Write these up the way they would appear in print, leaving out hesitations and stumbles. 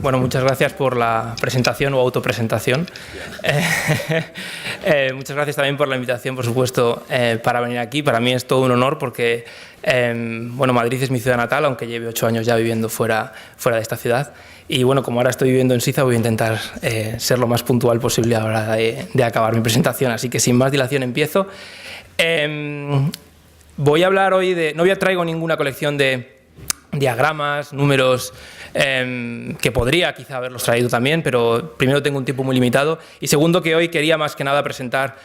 Bueno, muchas gracias por la presentación o autopresentación. Muchas gracias también por la invitación, por supuesto, para venir aquí. Para mí es todo un honor porque, bueno, Madrid es mi ciudad natal, aunque lleve 8 años ya viviendo fuera de esta ciudad. Y bueno, como ahora estoy viviendo en Suiza, voy a intentar ser lo más puntual posible a la hora de acabar mi presentación. Así que sin más dilación empiezo. Voy a hablar hoy de... No traigo ninguna colección de diagramas, números, que podría quizá haberlos traído también, pero primero tengo un tiempo muy limitado y segundo que hoy quería más que nada presentar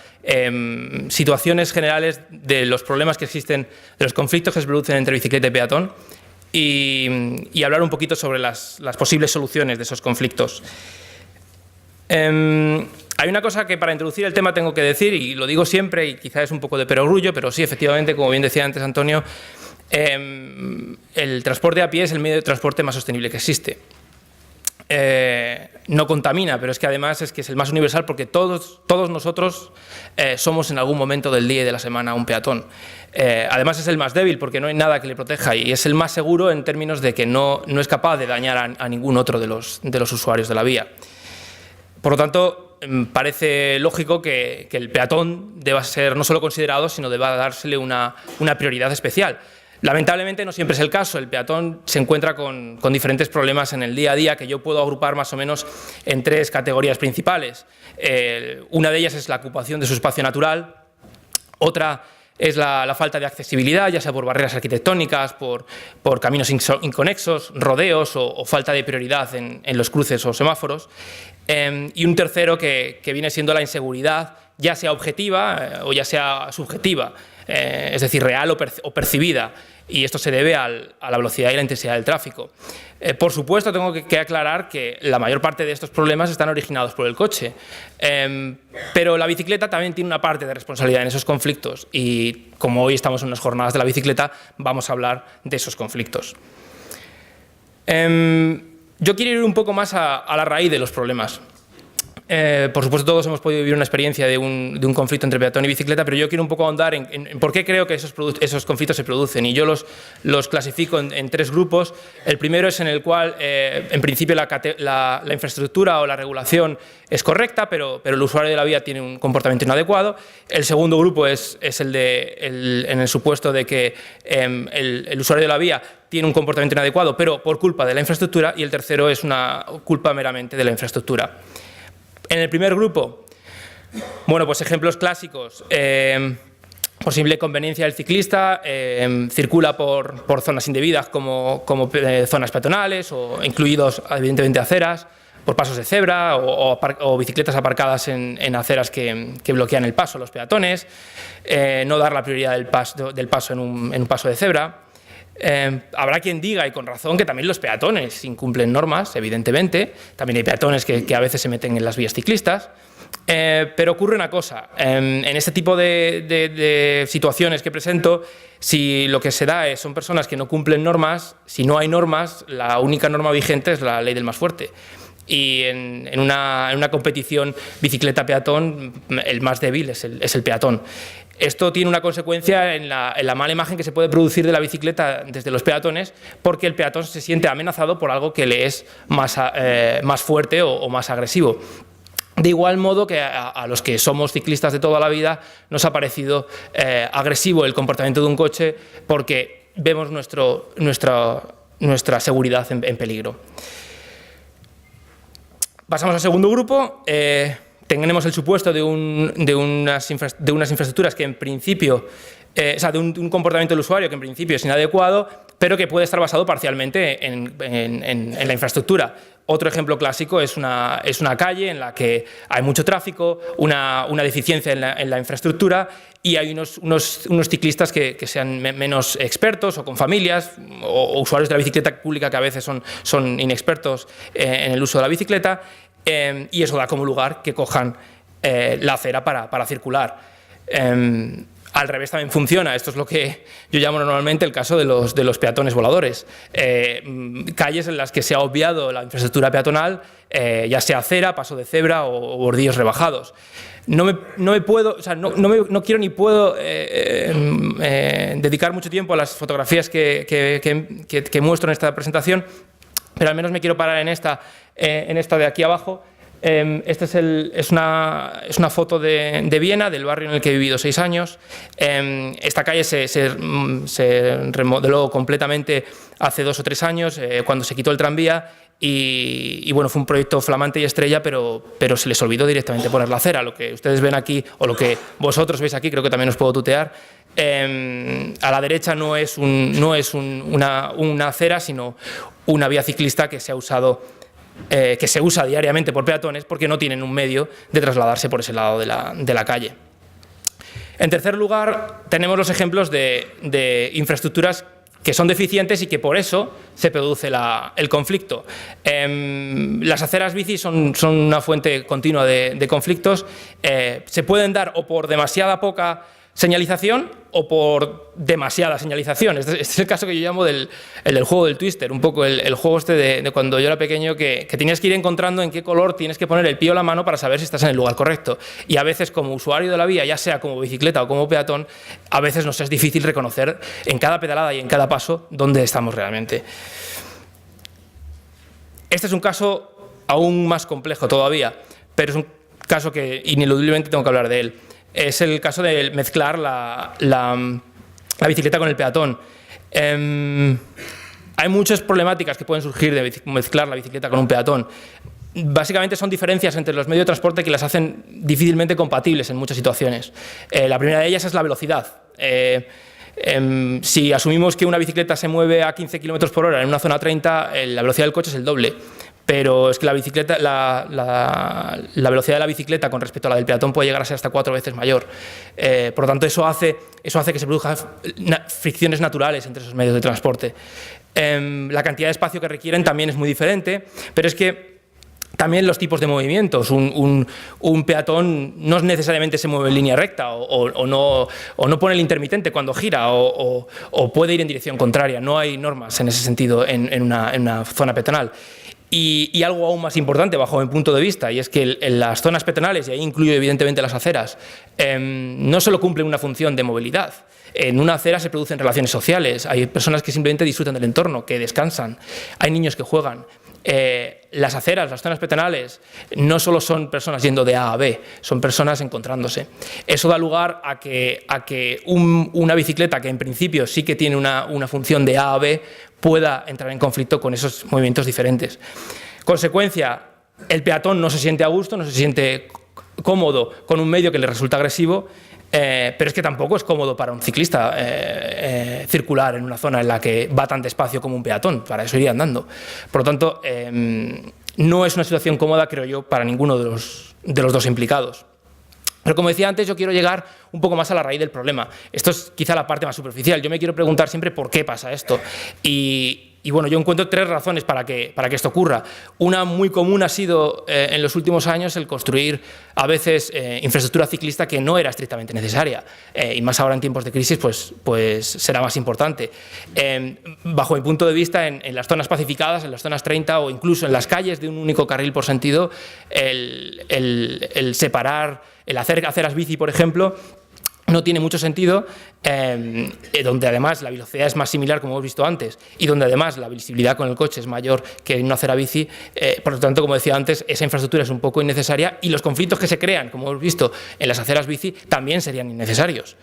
situaciones generales de los problemas que existen, de los conflictos que se producen entre bicicleta y peatón y hablar un poquito sobre las posibles soluciones de esos conflictos. Hay una cosa que para introducir el tema tengo que decir, y lo digo siempre y quizá es un poco de perogrullo, pero sí, efectivamente, como bien decía antes Antonio, el transporte a pie es el medio de transporte más sostenible que existe. No contamina, pero es que además es el más universal porque todos nosotros somos en algún momento del día y de la semana un peatón. Además es el más débil porque no hay nada que le proteja y es el más seguro en términos de que no es capaz de dañar a ningún otro de los usuarios de la vía. Por lo tanto, parece lógico que el peatón deba ser no solo considerado, sino deba dársele una prioridad especial. Lamentablemente no siempre es el caso, el peatón se encuentra con diferentes problemas en el día a día que yo puedo agrupar más o menos en 3 categorías principales. Una de ellas es la ocupación de su espacio natural, otra es la falta de accesibilidad, ya sea por barreras arquitectónicas, por caminos inconexos, rodeos o falta de prioridad en los cruces o semáforos, y un tercero que viene siendo la inseguridad, ya sea objetiva o ya sea subjetiva, es decir, real o percibida, y esto se debe a la velocidad y la intensidad del tráfico. Por supuesto, tengo que aclarar que la mayor parte de estos problemas están originados por el coche, pero la bicicleta también tiene una parte de responsabilidad en esos conflictos y como hoy estamos en unas jornadas de la bicicleta, vamos a hablar de esos conflictos. Yo quiero ir un poco más a la raíz de los problemas. Por supuesto, todos hemos podido vivir una experiencia de un conflicto entre peatón y bicicleta, pero yo quiero un poco ahondar en por qué creo que esos conflictos se producen. Y yo los clasifico en 3 grupos. El primero es en el cual, en principio, la infraestructura o la regulación es correcta, pero el usuario de la vía tiene un comportamiento inadecuado. El segundo grupo es en el supuesto de que el usuario de la vía tiene un comportamiento inadecuado, pero por culpa de la infraestructura. Y el tercero es una culpa meramente de la infraestructura. En el primer grupo, bueno, pues ejemplos clásicos, posible conveniencia del ciclista, circula por zonas indebidas como zonas peatonales o incluidos evidentemente aceras, por pasos de cebra o bicicletas aparcadas en aceras que bloquean el paso a los peatones, no dar la prioridad del paso en un paso de cebra. Habrá quien diga, y con razón, que también los peatones incumplen normas, evidentemente. También hay peatones que a veces se meten en las vías ciclistas. Pero ocurre una cosa, en este tipo de situaciones que presento, si lo que se da son personas que no cumplen normas, si no hay normas, la única norma vigente es la ley del más fuerte. Y en una competición bicicleta-peatón, el más débil es el peatón. Esto tiene una consecuencia en la mala imagen que se puede producir de la bicicleta desde los peatones, porque el peatón se siente amenazado por algo que le es más fuerte o más agresivo. De igual modo que a los que somos ciclistas de toda la vida nos ha parecido agresivo el comportamiento de un coche porque vemos nuestra seguridad en peligro. Pasamos al segundo grupo. Tenemos el supuesto de unas infraestructuras que en principio, o sea, de un comportamiento del usuario que en principio es inadecuado, pero que puede estar basado parcialmente en la infraestructura. Otro ejemplo clásico es una calle en la que hay mucho tráfico, una deficiencia en la infraestructura y hay unos ciclistas que sean menos expertos o con familias o usuarios de la bicicleta pública que a veces son inexpertos en el uso de la bicicleta. Y eso da como lugar que cojan la acera para circular. Al revés también funciona, esto es lo que yo llamo normalmente el caso de los peatones voladores. Calles en las que se ha obviado la infraestructura peatonal, ya sea acera, paso de cebra o bordillos rebajados. No quiero ni puedo dedicar mucho tiempo a las fotografías que muestro en esta presentación, pero al menos me quiero parar en esta en esta de aquí abajo. Esta es una foto de Viena, del barrio en el que he vivido 6 años. Esta calle se remodeló completamente hace 2 o 3 años, cuando se quitó el tranvía, y bueno, fue un proyecto flamante y estrella, pero se les olvidó directamente poner la acera. Lo que ustedes ven aquí, o lo que vosotros veis aquí, creo que también os puedo tutear, a la derecha no es una acera, sino una vía ciclista que se usa diariamente por peatones porque no tienen un medio de trasladarse por ese lado de la calle. En tercer lugar, tenemos los ejemplos de infraestructuras que son deficientes y que por eso se produce el conflicto. Las aceras bici son una fuente continua de conflictos. Se pueden dar o por demasiada poca señalización o por demasiada señalización. Este es el caso que yo llamo el del juego del Twister, un poco el juego este de cuando yo era pequeño, que tenías que ir encontrando en qué color tienes que poner el pie o la mano para saber si estás en el lugar correcto. Y a veces, como usuario de la vía, ya sea como bicicleta o como peatón, a veces nos es difícil reconocer en cada pedalada y en cada paso dónde estamos realmente. Este es un caso aún más complejo todavía, pero es un caso que ineludiblemente tengo que hablar de él. Es el caso de mezclar la bicicleta con el peatón. Hay muchas problemáticas que pueden surgir de mezclar la bicicleta con un peatón. Básicamente son diferencias entre los medios de transporte que las hacen difícilmente compatibles en muchas situaciones. La primera de ellas es la velocidad. Si asumimos que una bicicleta se mueve a 15 km por hora en una zona 30, la velocidad del coche es el doble. Pero es que la velocidad de la bicicleta con respecto a la del peatón puede llegar a ser hasta 4 veces mayor. Por lo tanto, eso hace que se produzcan fricciones naturales entre esos medios de transporte. La cantidad de espacio que requieren también es muy diferente, pero es que también los tipos de movimientos. Un peatón no necesariamente se mueve en línea recta o no pone el intermitente cuando gira o puede ir en dirección contraria. No hay normas en ese sentido en una zona peatonal. Y algo aún más importante bajo mi punto de vista, y es que en las zonas peatonales, y ahí incluyo evidentemente las aceras, no solo cumplen una función de movilidad. En una acera se producen relaciones sociales, hay personas que simplemente disfrutan del entorno, que descansan, hay niños que juegan. Las aceras, las zonas peatonales, no solo son personas yendo de A a B, son personas encontrándose. Eso da lugar a que una bicicleta que en principio sí que tiene una función de A a B pueda entrar en conflicto con esos movimientos diferentes. Consecuencia, el peatón no se siente a gusto, no se siente cómodo con un medio que le resulta agresivo, pero es que tampoco es cómodo para un ciclista circular en una zona en la que va tan despacio como un peatón, para eso iría andando. Por lo tanto, no es una situación cómoda, creo yo, para ninguno de los dos implicados. Pero como decía antes, yo quiero llegar un poco más a la raíz del problema. Esto es quizá la parte más superficial. Yo me quiero preguntar siempre por qué pasa esto. Y bueno, yo encuentro 3 razones para que esto ocurra. Una muy común ha sido en los últimos años el construir a veces infraestructura ciclista que no era estrictamente necesaria. Y más ahora en tiempos de crisis, pues será más importante. Bajo mi punto de vista, en las zonas pacificadas, en las zonas 30 o incluso en las calles de un único carril por sentido, el separar, el hacer aceras bici, por ejemplo, no tiene mucho sentido, donde además la velocidad es más similar, como hemos visto antes, y donde además la visibilidad con el coche es mayor que en una acera bici. Por lo tanto, como decía antes, esa infraestructura es un poco innecesaria y los conflictos que se crean, como hemos visto en las aceras bici, también serían innecesarios.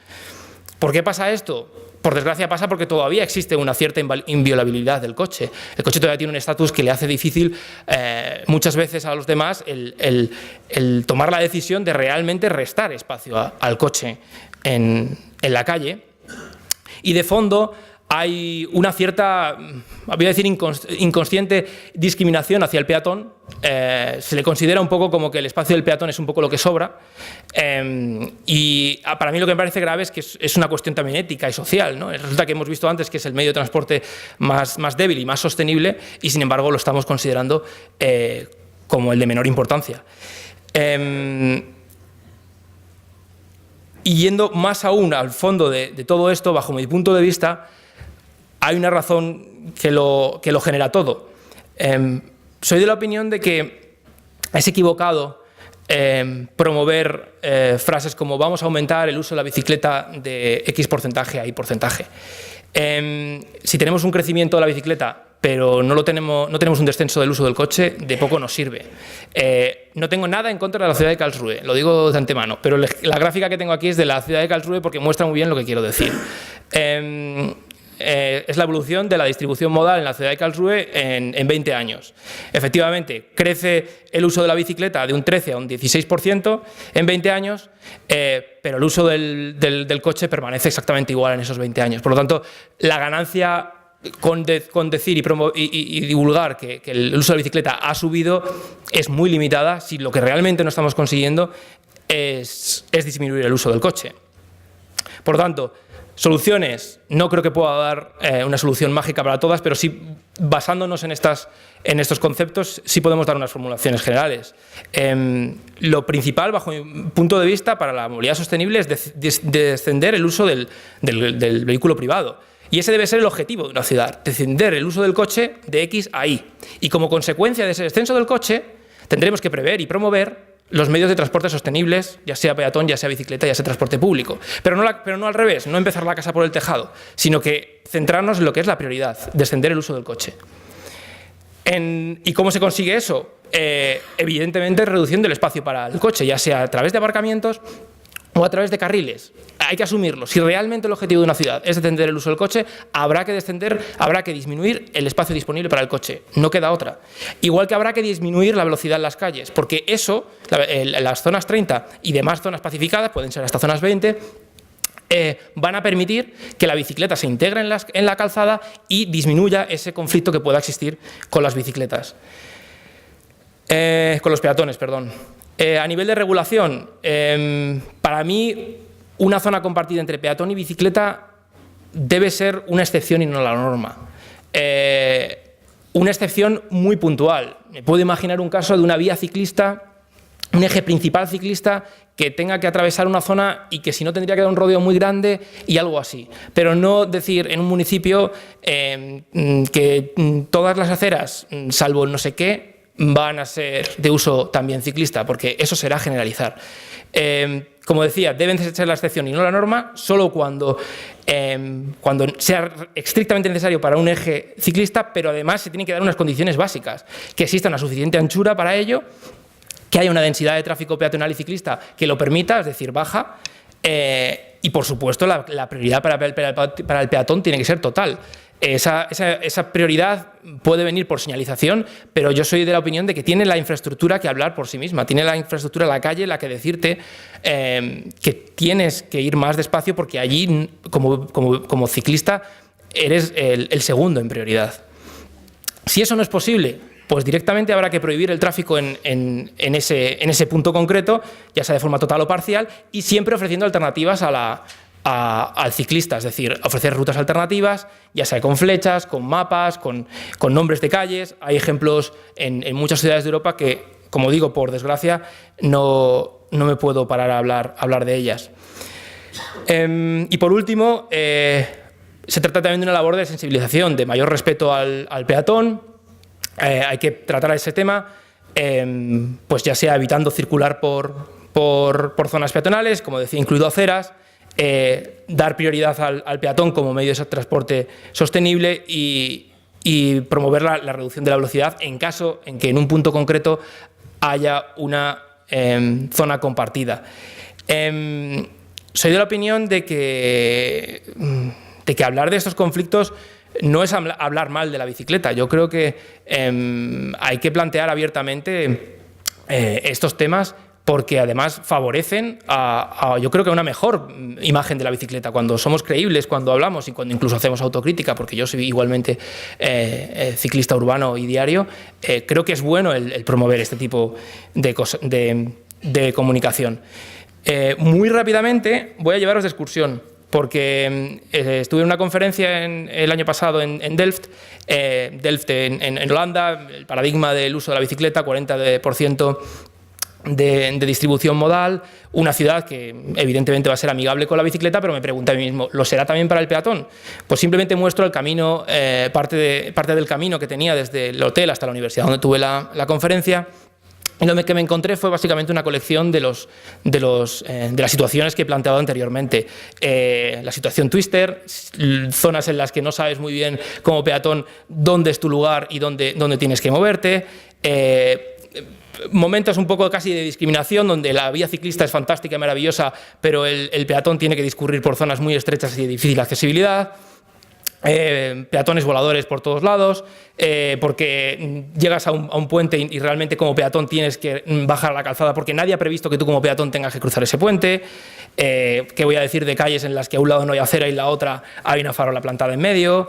¿Por qué pasa esto? Por desgracia pasa porque todavía existe una cierta inviolabilidad del coche. El coche todavía tiene un estatus que le hace difícil muchas veces a los demás el tomar la decisión de realmente restar espacio al coche en la calle. Y de fondo hay una cierta, voy a decir, inconsciente discriminación hacia el peatón. Se le considera un poco como que el espacio del peatón es un poco lo que sobra. Y para mí lo que me parece grave es que es una cuestión también ética y social, ¿no? Resulta que hemos visto antes que es el medio de transporte más débil y más sostenible, y sin embargo lo estamos considerando como el de menor importancia. Y yendo más aún al fondo de todo esto, bajo mi punto de vista, hay una razón que lo genera todo. Soy de la opinión de que es equivocado promover frases como vamos a aumentar el uso de la bicicleta de X porcentaje a Y porcentaje. Si tenemos un crecimiento de la bicicleta, pero no tenemos un descenso del uso del coche, de poco nos sirve. No tengo nada en contra de la ciudad de Karlsruhe, lo digo de antemano, pero la gráfica que tengo aquí es de la ciudad de Karlsruhe porque muestra muy bien lo que quiero decir. Es la evolución de la distribución modal en la ciudad de Karlsruhe en 20 años. Efectivamente, crece el uso de la bicicleta de un 13 a un 16% en 20 años, pero el uso del coche permanece exactamente igual en esos 20 años. Por lo tanto, la ganancia con decir y divulgar que el uso de la bicicleta ha subido es muy limitada si lo que realmente no estamos consiguiendo es disminuir el uso del coche. Por lo tanto, soluciones, no creo que pueda dar una solución mágica para todas, pero sí, basándonos en estos conceptos, sí podemos dar unas formulaciones generales. Lo principal, bajo mi punto de vista, para la movilidad sostenible es descender el uso del vehículo privado. Y ese debe ser el objetivo de una ciudad, descender el uso del coche de X a Y. Y como consecuencia de ese descenso del coche, tendremos que prever y promover los medios de transporte sostenibles, ya sea peatón, ya sea bicicleta, ya sea transporte público. Pero no al revés, no empezar la casa por el tejado, sino que centrarnos en lo que es la prioridad, descender el uso del coche. ¿Y cómo se consigue eso? Evidentemente reduciendo el espacio para el coche, ya sea a través de aparcamientos o a través de carriles. Hay que asumirlo. Si realmente el objetivo de una ciudad es descender el uso del coche, habrá que disminuir el espacio disponible para el coche. No queda otra. Igual que habrá que disminuir la velocidad en las calles, porque eso, las zonas 30 y demás zonas pacificadas, pueden ser hasta zonas 20, van a permitir que la bicicleta se integre en la calzada y disminuya ese conflicto que pueda existir con las bicicletas. Con los peatones, perdón. A nivel de regulación, para mí una zona compartida entre peatón y bicicleta debe ser una excepción y no la norma. Una excepción muy puntual. Me puedo imaginar un caso de una vía ciclista, un eje principal ciclista que tenga que atravesar una zona y que si no tendría que dar un rodeo muy grande y algo así. Pero no decir en un municipio que todas las aceras, salvo no sé qué, van a ser de uso también ciclista, porque eso será generalizar. Como decía, deben ser la excepción y no la norma, solo cuando sea estrictamente necesario para un eje ciclista, pero además se tienen que dar unas condiciones básicas, que exista una suficiente anchura para ello, que haya una densidad de tráfico peatonal y ciclista que lo permita, es decir, baja, y por supuesto la prioridad para el peatón tiene que ser total. Esa prioridad puede venir por señalización, pero yo soy de la opinión de que tiene la infraestructura que hablar por sí misma, tiene la infraestructura, la calle, la que decirte que tienes que ir más despacio porque allí, como ciclista, eres el segundo en prioridad. Si eso no es posible, pues directamente habrá que prohibir el tráfico en ese punto concreto, ya sea de forma total o parcial, y siempre ofreciendo alternativas al ciclista, es decir, ofrecer rutas alternativas, ya sea con flechas, con mapas, con nombres de calles. Hay ejemplos en muchas ciudades de Europa que, como digo, por desgracia, no me puedo parar a hablar de ellas. Y por último, se trata también de una labor de sensibilización, de mayor respeto al peatón. Hay que tratar ese tema, pues ya sea evitando circular por zonas peatonales, como decía, incluido aceras, dar prioridad al peatón como medio de transporte sostenible y promover la reducción de la velocidad en caso en que en un punto concreto haya una zona compartida. Soy de la opinión de que hablar de estos conflictos no es hablar mal de la bicicleta. Yo creo que hay que plantear abiertamente estos temas porque además favorecen yo creo que a una mejor imagen de la bicicleta. Cuando somos creíbles, cuando hablamos y cuando incluso hacemos autocrítica, porque yo soy igualmente ciclista urbano y diario, creo que es bueno el promover este tipo de comunicación. Muy rápidamente voy a llevaros de excursión, porque estuve en una conferencia el año pasado en Delft, en Holanda, el paradigma del uso de la bicicleta, 40% de distribución modal, una ciudad que evidentemente va a ser amigable con la bicicleta, pero me pregunto a mí mismo, ¿lo será también para el peatón? Pues simplemente muestro el camino, parte del camino que tenía desde el hotel hasta la universidad donde tuve la conferencia, Y lo que me encontré fue básicamente una colección de las situaciones que he planteado anteriormente. La situación twister, zonas en las que no sabes muy bien como peatón dónde es tu lugar y dónde tienes que moverte. Momentos un poco casi de discriminación, donde la vía ciclista es fantástica y maravillosa, pero el peatón tiene que discurrir por zonas muy estrechas y de difícil accesibilidad. Peatones voladores por todos lados, porque llegas a un puente y realmente como peatón tienes que bajar a la calzada porque nadie ha previsto que tú como peatón tengas que cruzar ese puente. ¿Qué voy a decir de calles en las que a un lado no hay acera y la otra hay una farola plantada en medio?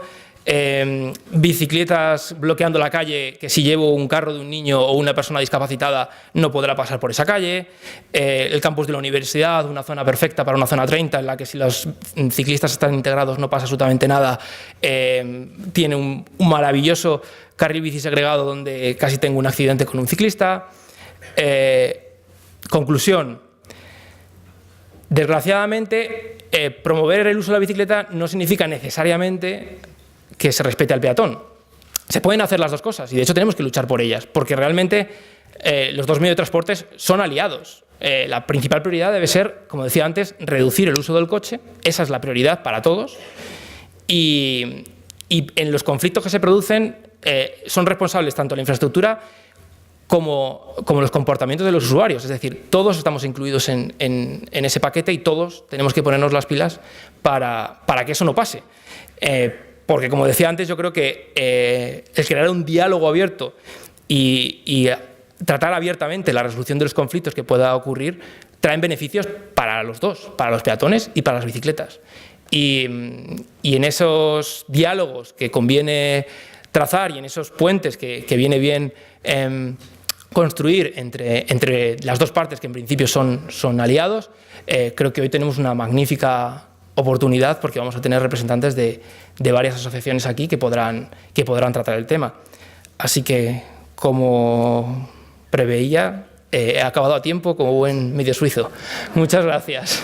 Bicicletas bloqueando la calle, que si llevo un carro de un niño o una persona discapacitada no podrá pasar por esa calle. El campus de la universidad, una zona perfecta para una zona 30 en la que si los ciclistas están integrados no pasa absolutamente nada. Tiene un maravilloso carril bici segregado donde casi tengo un accidente con un ciclista. Conclusión. Desgraciadamente, promover el uso de la bicicleta no significa necesariamente que se respete al peatón. Se pueden hacer las dos cosas y de hecho tenemos que luchar por ellas, porque realmente los dos medios de transporte son aliados. La principal prioridad debe ser, como decía antes, reducir el uso del coche. Esa es la prioridad para todos. Y en los conflictos que se producen son responsables tanto la infraestructura como los comportamientos de los usuarios. Es decir, todos estamos incluidos en ese paquete y todos tenemos que ponernos las pilas para que eso no pase. Porque, como decía antes, yo creo que el crear un diálogo abierto y tratar abiertamente la resolución de los conflictos que pueda ocurrir traen beneficios para los dos, para los peatones y para las bicicletas. Y en esos diálogos que conviene trazar y en esos puentes que viene bien construir entre las dos partes que en principio son aliados, creo que hoy tenemos una magnífica oportunidad porque vamos a tener representantes de varias asociaciones aquí que podrán tratar el tema. Así que, como preveía, he acabado a tiempo como buen medio suizo. Muchas gracias.